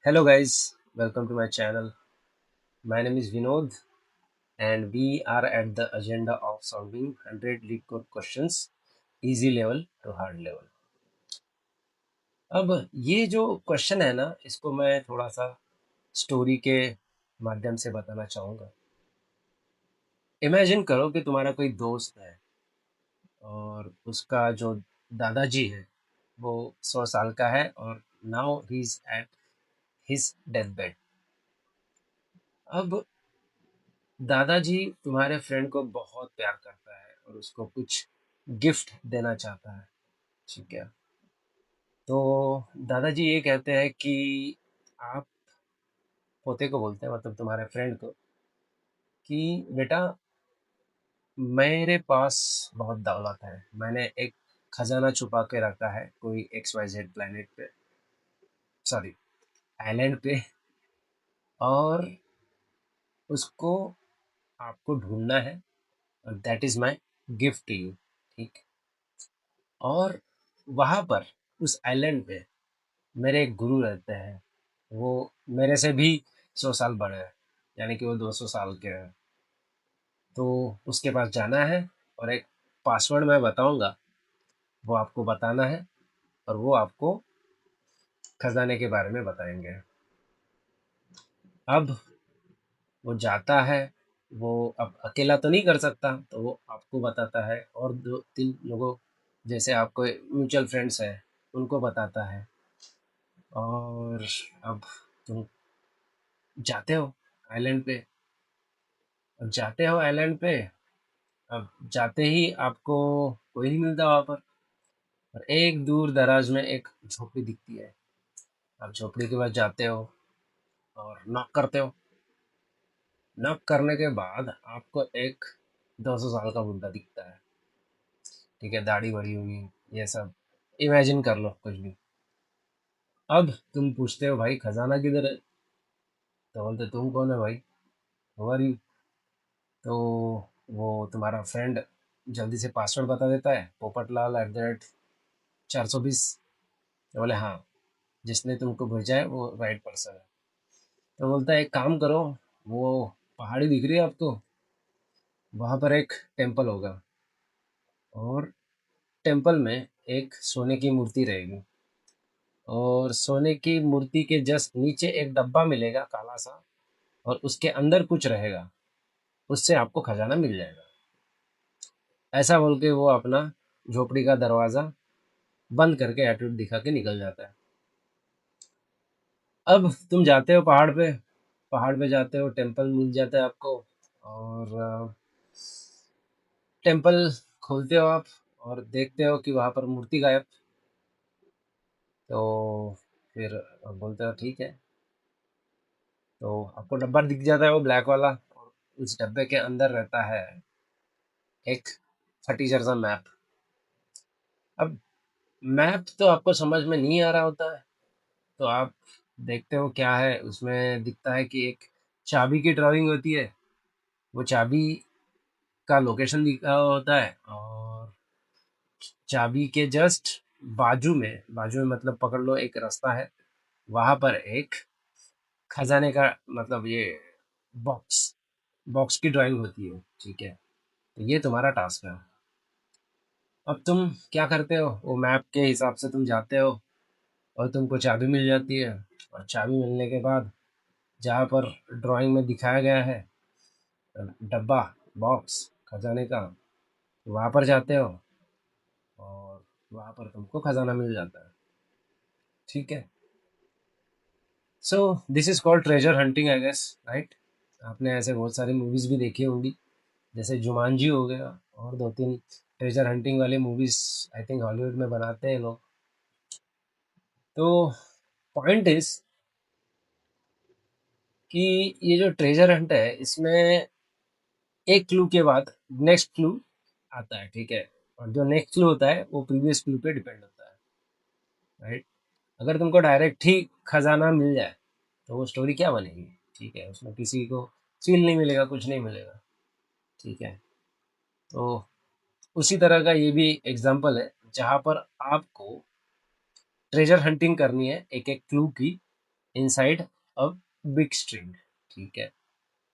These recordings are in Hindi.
Hello, guys. Welcome to my channel. My name is Vinod, and we are at the agenda of solving 100 lead code questions, easy level to hard level. अब ये जो क्वेश्चन है ना, इसको मैं थोड़ा सा स्टोरी के माध्यम से बताना चाहूँगा। इमेजिन करो कि तुम्हारा कोई दोस्त है और उसका जो दादाजी है वो 100 साल का है और now he is at his death bed. अब दादाजी तुम्हारे फ्रेंड को बहुत प्यार करता है और उसको कुछ गिफ्ट देना चाहता है। ठीक है, तो दादाजी ये कहते हैं कि आप पोते को बोलते हैं, मतलब तुम्हारे फ्रेंड को, कि बेटा मेरे पास बहुत दौलत है, मैंने एक खजाना छुपा के रखा है कोई एक्स वाई जेड प्लेनेट पे, सॉरी आइलैंड पे, और उसको आपको ढूंढना है और that is my gift to you. ठीक, और वहां पर उस आइलैंड पे मेरे एक गुरु रहते हैं। वो मेरे से भी 100 साल बड़े हैं, यानी कि वो 200 साल के हैं। तो उसके पास जाना है और एक पासवर्ड मैं बताऊंगा, वो आपको बताना है और वो आपको खजाने के बारे में बताएंगे। अब वो जाता है, वो अब अकेला तो नहीं कर सकता, तो वो आपको बताता है और दो तीन लोगों, जैसे आपको म्यूचुअल फ्रेंड्स हैं, उनको बताता है। और अब तुम जाते हो आइलैंड पे, अब जाते हो आइलैंड पे, अब जाते ही आपको कोई नहीं मिलता वहां पर, और एक दूर दराज में एक झोपड़ी दिखती है। आप झोपड़ी के पास जाते हो और नॉक करते हो। नॉक करने के बाद आपको एक 200 साल का बुड्ढा दिखता है। ठीक है, दाढ़ी बड़ी हुई, ये सब इमेजिन कर लो कुछ भी। अब तुम पूछते हो भाई खजाना किधर है, तो बोलते तुम कौन है भाई, हु आर यू। तो वो तुम्हारा फ्रेंड जल्दी से पासवर्ड बता देता है, popat.lal@420। तो बोले हाँ, जिसने तुमको भेजा है वो राइट पर्सन है। तो बोलता है एक काम करो, वो पहाड़ी दिख रही है आपको, वहां पर एक टेम्पल होगा और टेम्पल में एक सोने की मूर्ति रहेगी, और सोने की मूर्ति के जस्ट नीचे एक डब्बा मिलेगा काला सा, और उसके अंदर कुछ रहेगा, उससे आपको खजाना मिल जाएगा। ऐसा बोल के वो अपना झोपड़ी का दरवाजा बंद करके एटीट्यूड दिखा के निकल जाता है। अब तुम जाते हो पहाड़ पे, पहाड़ पे जाते हो, टेम्पल मिल जाता है आपको, और टेम्पल खोलते हो आप और देखते हो कि वहाँ पर मूर्ति गायब। तो फिर बोलते हो ठीक है, तो आपको डब्बा दिख जाता है वो ब्लैक वाला, और उस डब्बे के अंदर रहता है एक फटी जैसा मैप। अब मैप तो आपको समझ में नहीं आ रहा होता है, तो आप देखते हो क्या है उसमें, दिखता है कि एक चाबी की ड्राइंग होती है। वो चाबी का लोकेशन दिखा हुआ होता है, और चाबी के जस्ट बाजू में मतलब पकड़ लो एक रास्ता है, वहां पर एक खजाने का, मतलब ये बॉक्स बॉक्स की ड्राइंग होती है। ठीक है, तो ये तुम्हारा टास्क है। अब तुम क्या करते हो, वो मैप के हिसाब से तुम जाते हो और तुमको चाबी मिल जाती है। और चाबी मिलने के बाद जहाँ पर ड्राइंग में दिखाया गया है डब्बा, बॉक्स खजाने का, वहाँ पर जाते हो और वहाँ पर तुमको खजाना मिल जाता है। ठीक है, so this is called treasure hunting I guess, right. आपने ऐसे बहुत सारी मूवीज भी देखी होंगी, जैसे जुमानजी हो गया, और दो तीन ट्रेजर हंटिंग वाली मूवीज आई थिंक हॉलीवुड में बनाते हैं लोग। तो पॉइंट इज कि ये जो ट्रेजर हंट है, इसमें एक क्लू के बाद नेक्स्ट क्लू आता है। ठीक है, और जो नेक्स्ट क्लू होता है वो प्रीवियस क्लू पे डिपेंड होता है, राइट। अगर तुमको डायरेक्ट ही खजाना मिल जाए तो वो स्टोरी क्या बनेगी। ठीक है, उसमें किसी को सील नहीं मिलेगा, कुछ नहीं मिलेगा। ठीक है, तो उसी तरह का ये भी एग्जाम्पल है, जहाँ पर आपको ट्रेजर हंटिंग करनी है एक एक क्लू की, इनसाइड अ बिग स्ट्रिंग, ठीक है।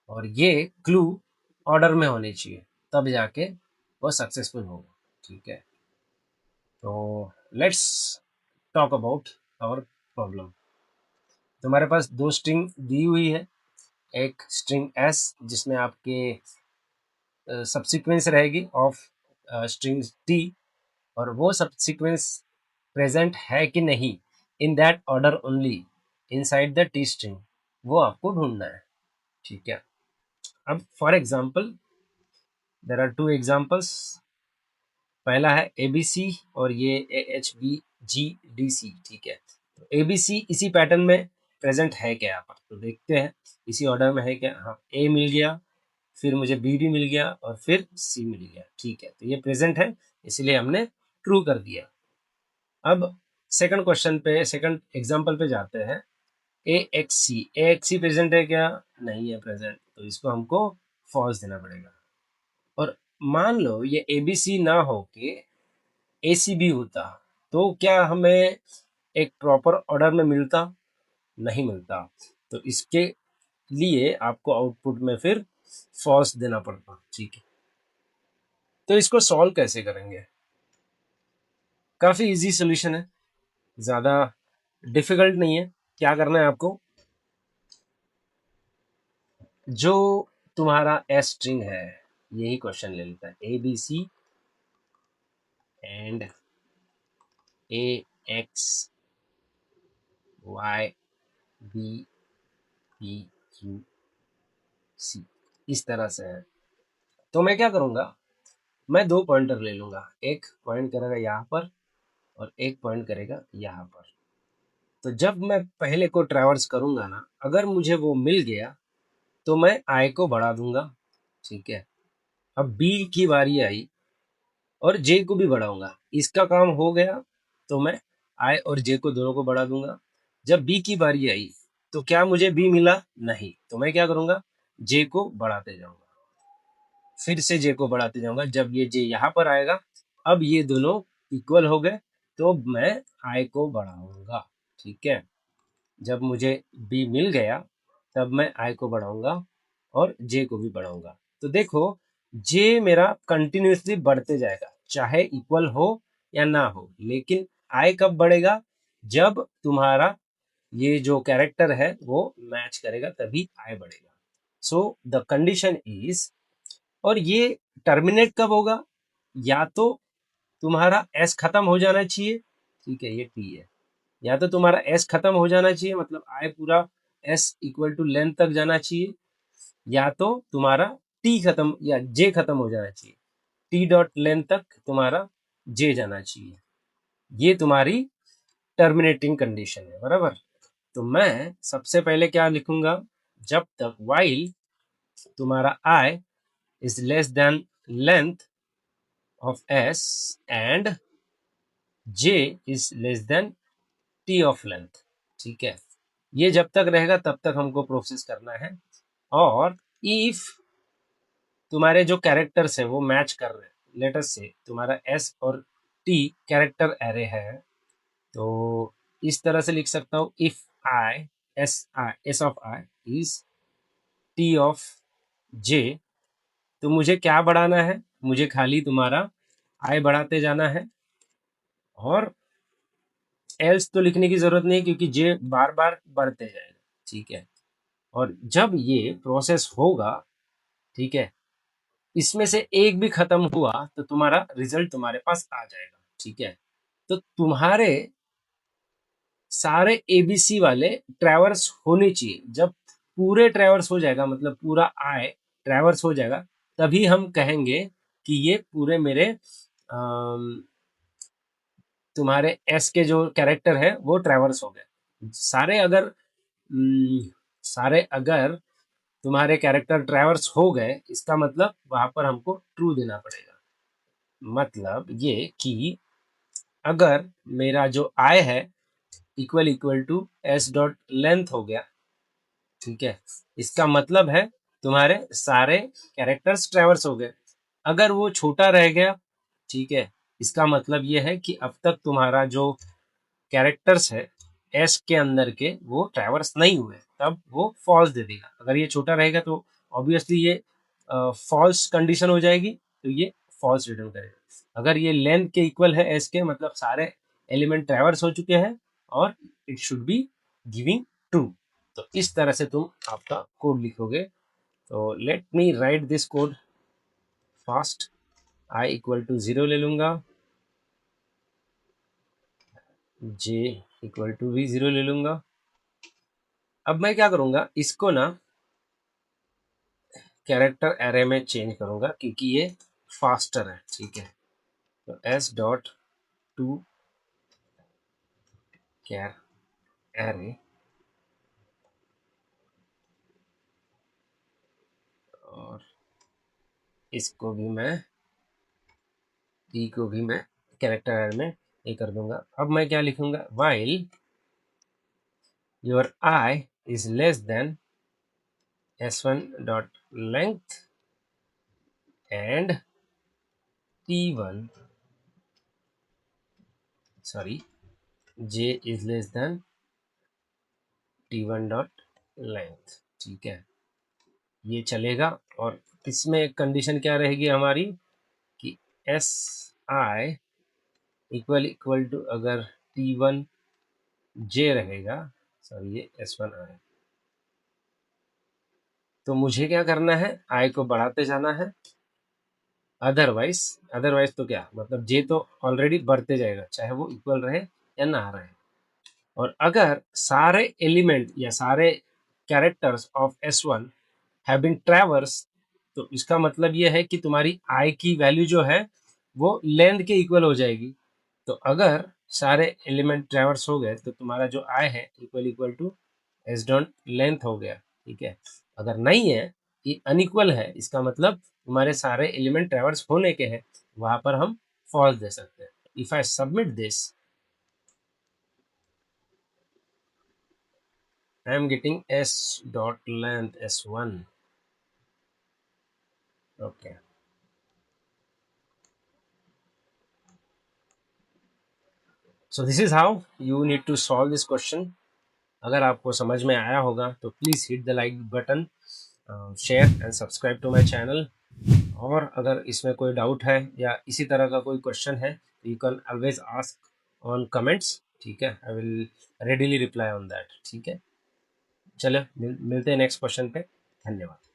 और ये क्लू ऑर्डर में होने चाहिए, तब जाके वो सक्सेसफुल होगा, ठीक है। तो let's talk about our problem. तुम्हारे पास दो स्ट्रिंग दी हुई है, एक स्ट्रिंग एस जिसमें आपके सब्सिक्वेंस रहेगी ऑफ स्ट्रिंग टी, और वो सब्सिक्वेंस प्रेजेंट है कि नहीं in that order only inside the T string, वो आपको ढूंढना है, ठीक है। अब for example there are two examples. पहला है ए बी सी और ये A H B G D C, ठीक है। तो ए बी सी इसी पैटर्न में प्रेजेंट है क्या यहाँ पर, तो देखते हैं इसी ऑर्डर में है क्या। हाँ, ए मिल गया, फिर मुझे बी भी मिल गया और फिर सी मिल गया, ठीक है। तो ये प्रेजेंट है, इसलिए हमने ट्रू कर दिया। अब सेकंड क्वेश्चन पे, सेकंड एग्जांपल पे जाते हैं। ए एक्स सी प्रेजेंट है क्या, नहीं है प्रेजेंट, तो इसको हमको फॉल्स देना पड़ेगा। और मान लो ये ए बी सी ना हो के ए सी बी होता, तो क्या हमें एक प्रॉपर ऑर्डर में मिलता, नहीं मिलता। तो इसके लिए आपको आउटपुट में फिर फॉल्स देना पड़ता, ठीक है। तो इसको सॉल्व कैसे करेंगे, काफी इजी सोल्यूशन है, ज्यादा डिफिकल्ट नहीं है। क्या करना है आपको, जो तुम्हारा एस स्ट्रिंग है, यही क्वेश्चन ले लेता है, A B C and A X Y B P Q C, इस तरह से है। तो मैं क्या करूंगा, मैं दो पॉइंटर ले लूंगा, एक पॉइंट करेगा यहाँ पर और एक पॉइंट करेगा यहाँ पर। तो जब मैं पहले को ट्रैवर्स करूंगा ना, अगर मुझे वो मिल गया तो मैं आई को बढ़ा दूंगा, ठीक है। अब बी की बारी आई और जे को भी बढ़ाऊंगा, इसका काम हो गया, तो मैं आई और जे को दोनों को बढ़ा दूंगा। जब बी की बारी आई तो क्या मुझे बी मिला, नहीं, तो मैं क्या करूंगा, जे को बढ़ाते जाऊंगा, फिर से जे को बढ़ाते जाऊंगा। जब ये जे यहाँ पर आएगा, अब ये दोनों इक्वल हो गए, तो मैं आई को बढ़ाऊंगा, ठीक है। जब मुझे बी मिल गया, तब मैं आई को बढ़ाऊंगा और जे को भी बढ़ाऊंगा। तो देखो, जे मेरा कंटिन्यूसली बढ़ते जाएगा, चाहे इक्वल हो या ना हो, लेकिन आई कब बढ़ेगा, जब तुम्हारा ये जो कैरेक्टर है वो मैच करेगा, तभी आई बढ़ेगा। सो द कंडीशन इज, और ये टर्मिनेट कब होगा, या तो तुम्हारा एस खत्म हो जाना चाहिए, ठीक है, ये टी है, या तो तुम्हारा एस खत्म हो जाना चाहिए, मतलब आई पूरा एस इक्वल टू लेंथ तक जाना चाहिए, या तो तुम्हारा टी खत्म या जे खत्म हो जाना चाहिए, टी डॉट लेंथ तक तुम्हारा जे जाना चाहिए। ये तुम्हारी टर्मिनेटिंग कंडीशन है, बराबर। तो मैं सबसे पहले क्या लिखूंगा, जब तक वाइल तुम्हारा I is less than length of S and J is less than T of length, ठीक है। ये जब तक रहेगा तब तक हमको प्रोसेस करना है। और इफ तुम्हारे जो कैरेक्टर्स है वो मैच कर रहे हैं, लेटर से तुम्हारा एस और टी कैरेक्टर एरे है, तो इस तरह से लिख सकता हूँ, if I S of I is T of J, तो मुझे क्या बढ़ाना है, मुझे खाली तुम्हारा आई बढ़ाते जाना है, और एल्स तो लिखने की जरूरत नहीं क्योंकि जे बार बार बढ़ते जाएगा, ठीक है। और जब ये प्रोसेस होगा, ठीक है, इसमें से एक भी खत्म हुआ तो तुम्हारा रिजल्ट तुम्हारे पास आ जाएगा, ठीक है। तो तुम्हारे सारे एबीसी वाले ट्रैवर्स होने चाहिए। जब पूरे ट्रैवर्स हो जाएगा, मतलब पूरा आई ट्रैवर्स हो जाएगा, तभी हम कहेंगे कि ये पूरे मेरे तुम्हारे एस के जो कैरेक्टर है वो ट्रैवर्स हो गए सारे। अगर सारे अगर तुम्हारे कैरेक्टर ट्रैवर्स हो गए, इसका मतलब वहां पर हमको ट्रू देना पड़ेगा। मतलब ये कि अगर मेरा जो आई है equal equal to s dot length हो गया, ठीक है, इसका मतलब है तुम्हारे सारे कैरेक्टर्स ट्रैवर्स हो गए। अगर वो छोटा रह गया, ठीक है, इसका मतलब ये है कि अब तक तुम्हारा जो कैरेक्टर्स है एस के अंदर के वो ट्रैवर्स नहीं हुए तब वो फॉल्स दे देगा। अगर ये छोटा रहेगा तो ऑब्वियसली ये फॉल्स कंडीशन हो जाएगी, तो ये फॉल्स रिटर्न करेगा। अगर ये लेंथ के इक्वल है एस के, मतलब सारे एलिमेंट ट्रैवर्स हो चुके हैं, और it should be giving true. तो इस तरह से तुम आपका कोड लिखोगे। तो let me write this code fast. I equal to 0 ले लूंगा, जे इक्वल टू भी 0 ले लूंगा। अब मैं क्या करूंगा, इसको ना कैरेक्टर एरे में चेंज करूंगा क्योंकि ये फास्टर है। ठीक है, तो S dot to char array, और इसको भी मैं, ई को भी मैं कैरेक्टर एरे में ये कर दूंगा। अब मैं क्या लिखूंगा, while your I is less then s1 dot length and t1, sorry, j is less then t1 dot length. ठीक है, ये चलेगा। और इसमें कंडीशन क्या रहेगी हमारी कि s i equal equal to, अगर t1 j रहेगा, सॉरी ये s1 आई, तो मुझे क्या करना है, आई को बढ़ाते जाना है। अदरवाइज, अदरवाइज तो क्या मतलब, जे तो ऑलरेडी बढ़ते जाएगा चाहे वो इक्वल रहे या ना रहे। और अगर सारे एलिमेंट या सारे characters of S1 have been traverse, तो इसका मतलब ये है कि तुम्हारी आई की वैल्यू जो है वो लेंथ के इक्वल हो जाएगी। तो अगर सारे एलिमेंट ट्रैवर्स हो गए तो तुम्हारा जो आई है equal equal to s dot length हो गया। ठीक है, अगर नहीं है, ये अनइक्वल है, इसका मतलब तुम्हारे सारे एलिमेंट ट्रैवर्स होने के हैं, वहां पर हम फॉल्स दे सकते हैं। If I submit this, I am getting s dot length s1. Okay. So this is how you need to solve this question. अगर आपको समझ में आया होगा तो please hit the like button, share and subscribe to my channel. और अगर इसमें कोई डाउट है या इसी तरह का कोई क्वेश्चन है, you can always ask on comments. ठीक है, I will readily reply on that. ठीक है, चलो मिलते हैं नेक्स्ट क्वेश्चन पे। धन्यवाद।